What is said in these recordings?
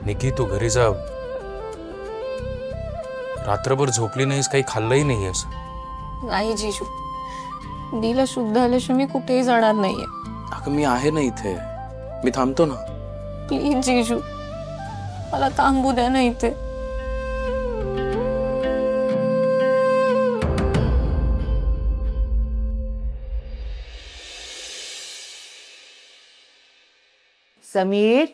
निकी तू घरी जा. रात्रभर झोपली नाहीस, काही खाल्लंही नाहीयेस. नाही जीजू, दीला शुद्ध आल्याशिवाय मी कुठेही जाणार नाहीये. अगं मी आहे ना इथे, मी थांबतो ना. प्लीज जीजू, मला थांबू द्या ना इथे. समीर,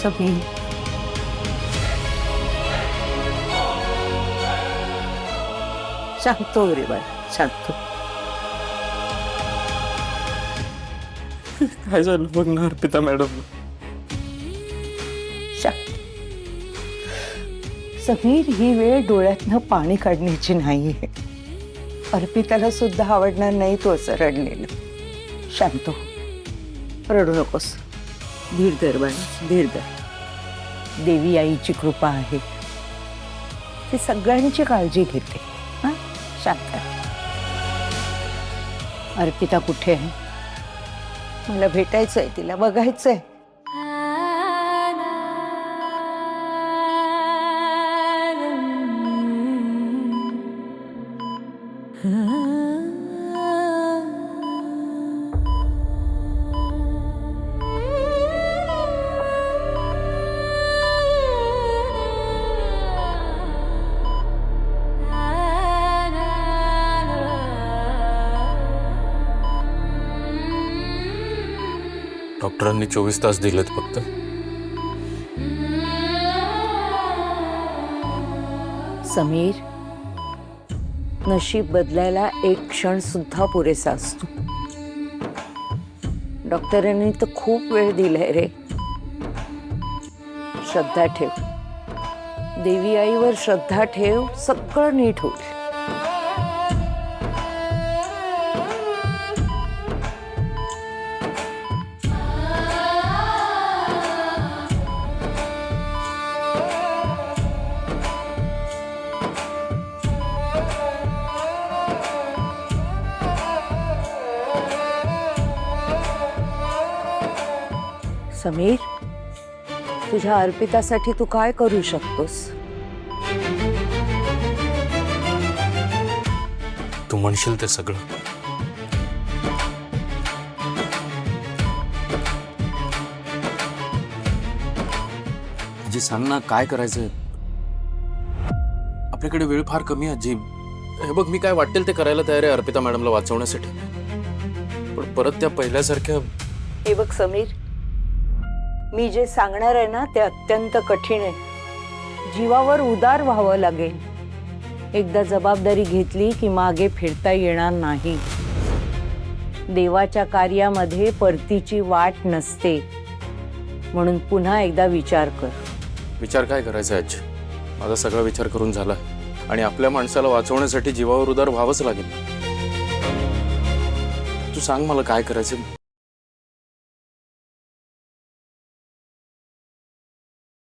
समीर, शांत हो रे बाळ, शांत हो. काय झालं बघ ना अर्पिता मॅडम. शांत. समीर, ही वेळ डोळ्यातनं पाणी काढण्याची नाहीये. अर्पिताला सुद्धा आवडणार नाही तो असं रडलेलं. शांत हो, रडू नकोस. धीर धर बाळा, धीर धर. देवी आईची कृपा आहे, ती सगळ्यांची काळजी घेते. हा, शांत. अर्पिता कुठे आहे? मला भेटायचंय, तिला बघायचंय. डॉक्टरांनी 24 तास दिलेत फक्त. समीर, नशीब बदलायला एक क्षण सुद्धा पुरेसा असतो. डॉक्टरांनी तर खूप वेळ दिलाय रे. श्रद्धा ठेव, देवी आईवर श्रद्धा ठेव, सगळं नीट होईल. समीर, तुझ्या अर्पितासाठी तू काय करू शकतोस? तू म्हणशील ते सगळं. आजी सांग ना, काय करायचंय? आपल्याकडे वेळ फार कमी आहे आजी. हे बघ, मी काय वाटेल ते करायला तयार आहे अर्पिता मॅडमला वाचवण्यासाठी. पण परत त्या पहिल्यासारख्या. हे बघ समीर, मी जे सांगणार आहे ना ते अत्यंत कठीण आहे. जीवावर उदार व्हावं लागेल. एकदा जबाबदारी घेतली की मागे फिरता येणार नाही. देवाच्या कार्यामध्ये परतीची वाट नसते. म्हणून पुन्हा एकदा विचार कर. विचार काय करायचा आजी? माझा सगळा विचार करून झाला आणि आपल्या माणसाला वाचवण्यासाठी जीवावर उदार व्हावंच लागेल. तू सांग मला काय करायचं.